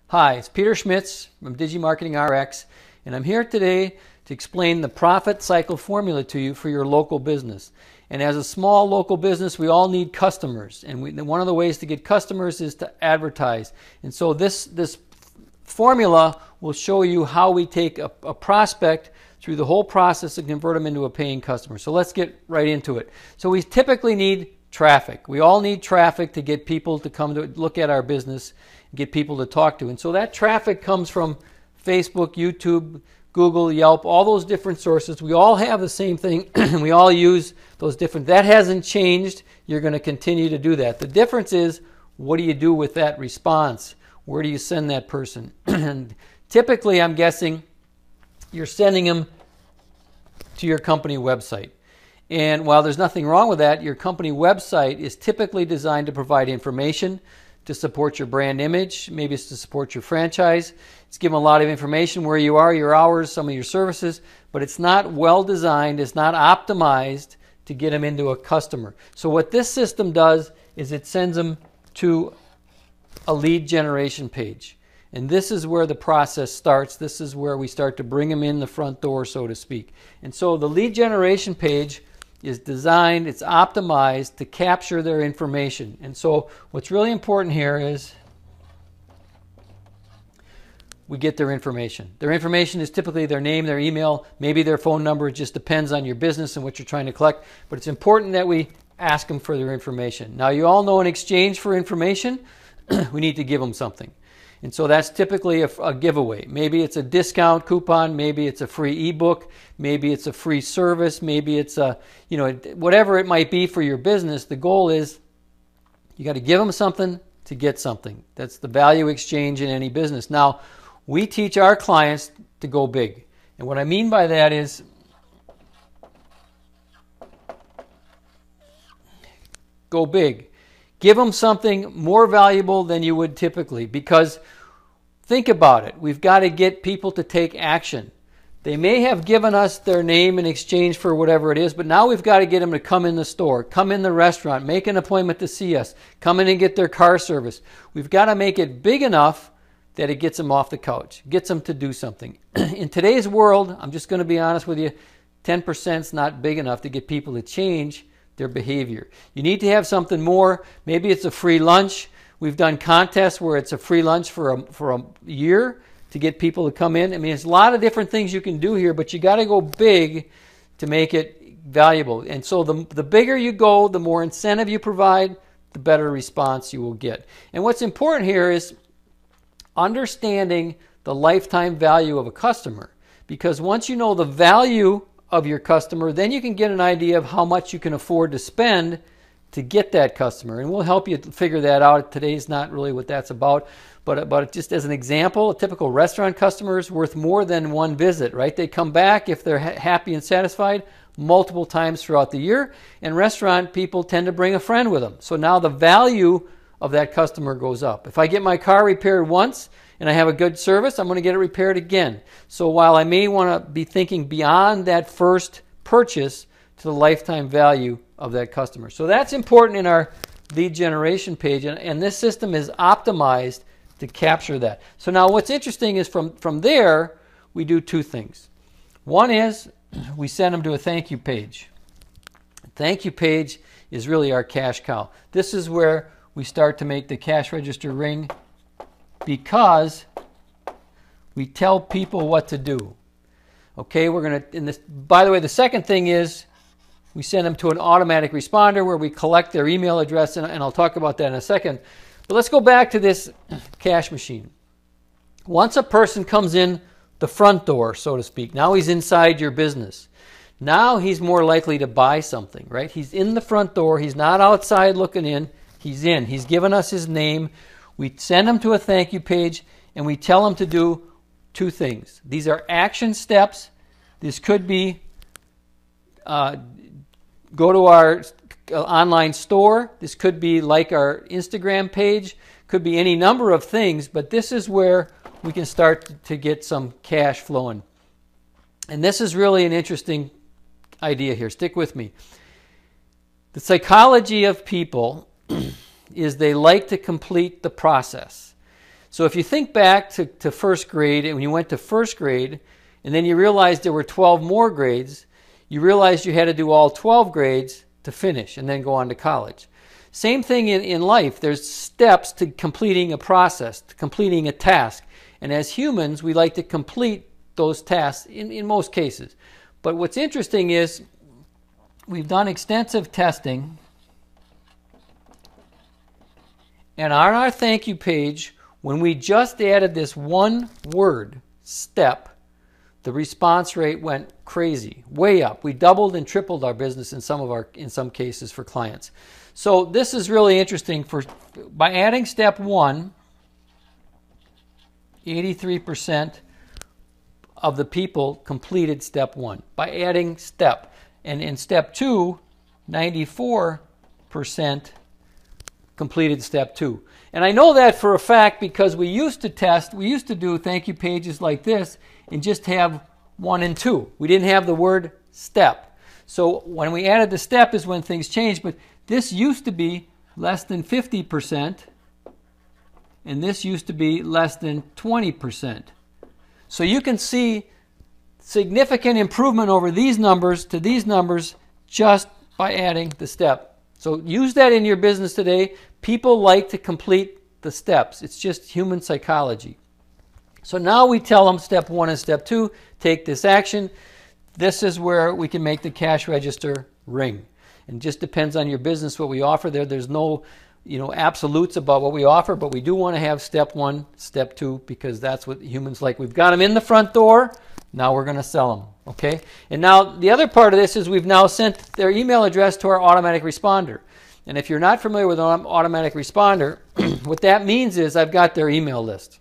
Hi, it's Peter Schmitz from Digimarketing RX, and I'm here today to explain the profit cycle formula to you for your local business. And as a small local business, we all need customers, and one of the ways to get customers is to advertise. And so this formula will show you how we take a prospect through the whole process and convert them into a paying customer. So let's get right into it. So we typically need traffic. We all need traffic to get people to come to look at our business, get people to talk to. And so that traffic comes from Facebook, YouTube, Google, Yelp, all those different sources. We all have the same thing. We all use those different. That hasn't changed. You're going to continue to do that. The difference is, what do you do with that response? Where do you send that person? And typically, I'm guessing you're sending them to your company website. And while there's nothing wrong with that, your company website is typically designed to provide information to support your brand image. Maybe it's to support your franchise. It's given a lot of information, where you are, your hours, some of your services, but it's not well designed, it's not optimized to get them into a customer. So what this system does is it sends them to a lead generation page. And this is where the process starts. This is where we start to bring them in the front door, so to speak. And so the lead generation page is designed, it's optimized to capture their information. And so what's really important here is we get their information. Their information is typically their name, their email, maybe their phone number. It just depends on your business and what you're trying to collect. But it's important that we ask them for their information. Now, you all know, in exchange for information, we need to give them something. And so that's typically a giveaway. Maybe it's a discount coupon, maybe it's a free ebook, maybe it's a free service, maybe it's a, whatever it might be for your business. The goal is you got to give them something to get something. That's the value exchange in any business. Now, we teach our clients to go big. And what I mean by that is go big. Give them something more valuable than you would typically, because think about it. We've got to get people to take action. They may have given us their name in exchange for whatever it is, but now we've got to get them to come in the store, come in the restaurant, make an appointment to see us, come in and get their car service. We've got to make it big enough that it gets them off the couch, gets them to do something. In today's world, I'm just going to be honest with you, 10% is not big enough to get people to change their behavior. You need to have something more. Maybe it's a free lunch. We've done contests where it's a free lunch for a year to get people to come in. I mean, there's a lot of different things you can do here, but you got to go big to make it valuable. And so the bigger you go, the more incentive you provide, the better response you will get. And what's important here is understanding the lifetime value of a customer, because once you know the value of your customer, then you can get an idea of how much you can afford to spend to get that customer. And we'll help you figure that out. Today's not really what that's about, but just as an example, a typical restaurant customer is worth more than one visit, right? They come back, if they're happy and satisfied, multiple times throughout the year. And restaurant people tend to bring a friend with them. So now the value of that customer goes up. If I get my car repaired once and I have a good service, I'm going to get it repaired again. So while I may want to be thinking beyond that first purchase to the lifetime value of that customer. So that's important in our lead generation page, and this system is optimized to capture that. So now what's interesting is from there, we do two things. One is we send them to a thank you page. Thank you page is really our cash cow. This is where we start to make the cash register ring, because we tell people what to do. Okay, we're going to, by the way, the second thing is we send them to an automatic responder where we collect their email address, and I'll talk about that in a second. But let's go back to this cash machine. Once a person comes in the front door, so to speak, now he's inside your business. Now he's more likely to buy something, right? He's in the front door. He's not outside looking in. He's in. He's given us his name. We send him to a thank you page, and we tell him to do two things. These are action steps. This could be go to our online store. This could be like our Instagram page. Could be any number of things, but this is where we can start to get some cash flowing. And this is really an interesting idea here. Stick with me. The psychology of people is they like to complete the process. So if you think back to first grade, and when you went to first grade, and then you realized there were 12 more grades, you realized you had to do all 12 grades to finish and then go on to college. Same thing in life. There's steps to completing a process, to completing a task. And as humans, we like to complete those tasks in most cases. But what's interesting is we've done extensive testing. And on our thank you page, when we just added this one word, step, the response rate went crazy, way up. We doubled and tripled our business in some cases for clients. So this is really interesting. By adding step 1, 83% of the people completed step 1 by adding step. And in step 2, 94% completed step 2. And I know that for a fact because we used to do thank you pages like this and just have 1 and 2. We didn't have the word step. So when we added the step is when things changed, but this used to be less than 50%, and this used to be less than 20%. So you can see significant improvement over these numbers to these numbers just by adding the step. So use that in your business today. People like to complete the steps. It's just human psychology. So now we tell them step 1 and step 2, take this action. This is where we can make the cash register ring. And just depends on your business what we offer there. There's no absolutes about what we offer, but we do want to have step 1, step 2, because that's what humans like. We've got them in the front door. Now we're going to sell them. Okay? And now the other part of this is we've now sent their email address to our automatic responder. And if you're not familiar with an automatic responder, what that means is I've got their email list.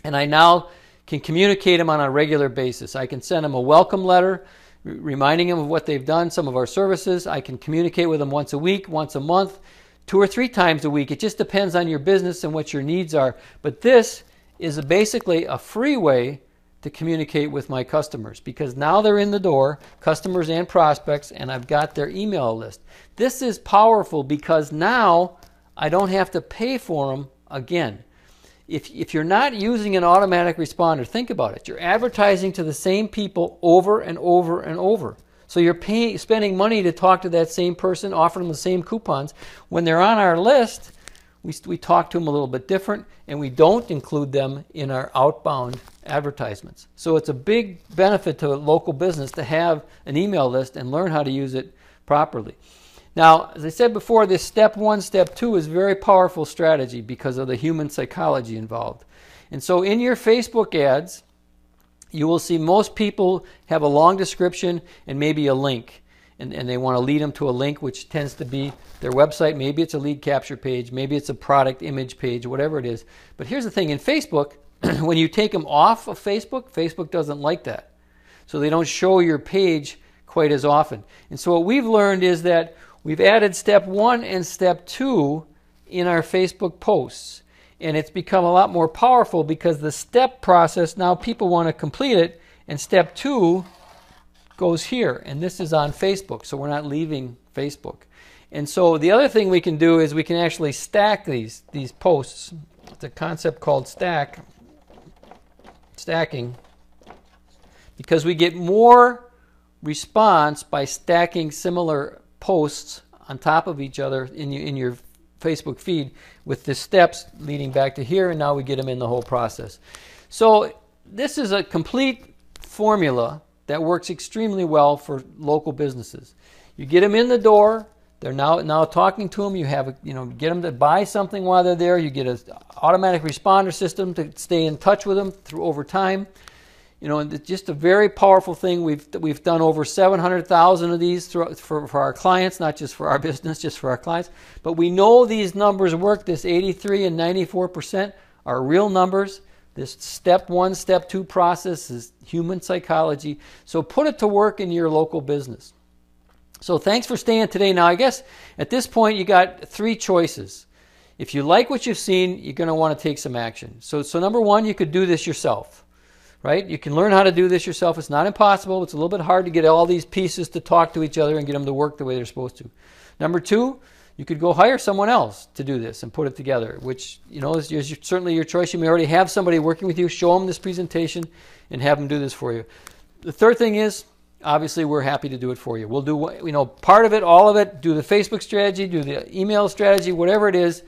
And I now can communicate them on a regular basis. I can send them a welcome letter reminding them of what they've done, some of our services. I can communicate with them once a week, once a month, 2 or 3 times a week. It just depends on your business and what your needs are. But this is basically a free way to communicate with my customers because now they're in the door, customers and prospects, and I've got their email list. This is powerful because now I don't have to pay for them again. If you're not using an automatic responder, think about it. You're advertising to the same people over and over and over. So you're spending money to talk to that same person, offer them the same coupons. When they're on our list, we talk to them a little bit different, and we don't include them in our outbound advertisements. So it's a big benefit to a local business to have an email list and learn how to use it properly. Now, as I said before, this step 1, step 2 is a very powerful strategy because of the human psychology involved. And so in your Facebook ads, you will see most people have a long description and maybe a link. And they want to lead them to a link, which tends to be their website. Maybe it's a lead capture page. Maybe it's a product image page, whatever it is. But here's the thing. In Facebook, when you take them off of Facebook, Facebook doesn't like that. So they don't show your page quite as often. And so what we've learned is that we've added step 1 and step 2 in our Facebook posts. And it's become a lot more powerful because the step process, now people want to complete it, and step 2 goes here. And this is on Facebook, so we're not leaving Facebook. And so the other thing we can do is we can actually stack these posts. It's a concept called stacking, because we get more response by stacking similar posts on top of each other in your Facebook feed with the steps leading back to here, and now we get them in the whole process. So this is a complete formula that works extremely well for local businesses. You get them in the door, they're now talking to them, you have get them to buy something while they're there, you get an automatic responder system to stay in touch with them over time. And it's just a very powerful thing. We've done over 700,000 of these for our clients, not just for our business, just for our clients. But we know these numbers work. This 83 and 94% are real numbers. This step 1, step 2 process is human psychology. So put it to work in your local business. So thanks for staying today. Now, I guess at this point you got 3 choices. If you like what you've seen, you're going to want to take some action. So number 1, you could do this yourself. Right? You can learn how to do this yourself. It's not impossible. It's a little bit hard to get all these pieces to talk to each other and get them to work the way they're supposed to. Number 2, You could go hire someone else to do this and put it together, which, is certainly your choice. You may already have somebody working with you. Show them this presentation and have them do this for you. The third thing is, obviously, we're happy to do it for you. We'll do, part of it, all of it, do the Facebook strategy, do the email strategy, whatever it is.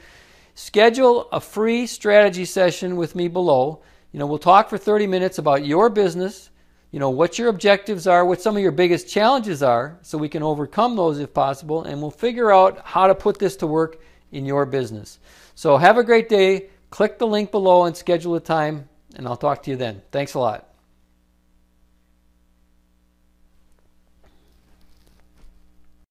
Schedule a free strategy session with me below. We'll talk for 30 minutes about your business, what your objectives are, what some of your biggest challenges are, so we can overcome those if possible, and we'll figure out how to put this to work in your business. So have a great day. Click the link below and schedule a time, and I'll talk to you then. Thanks a lot.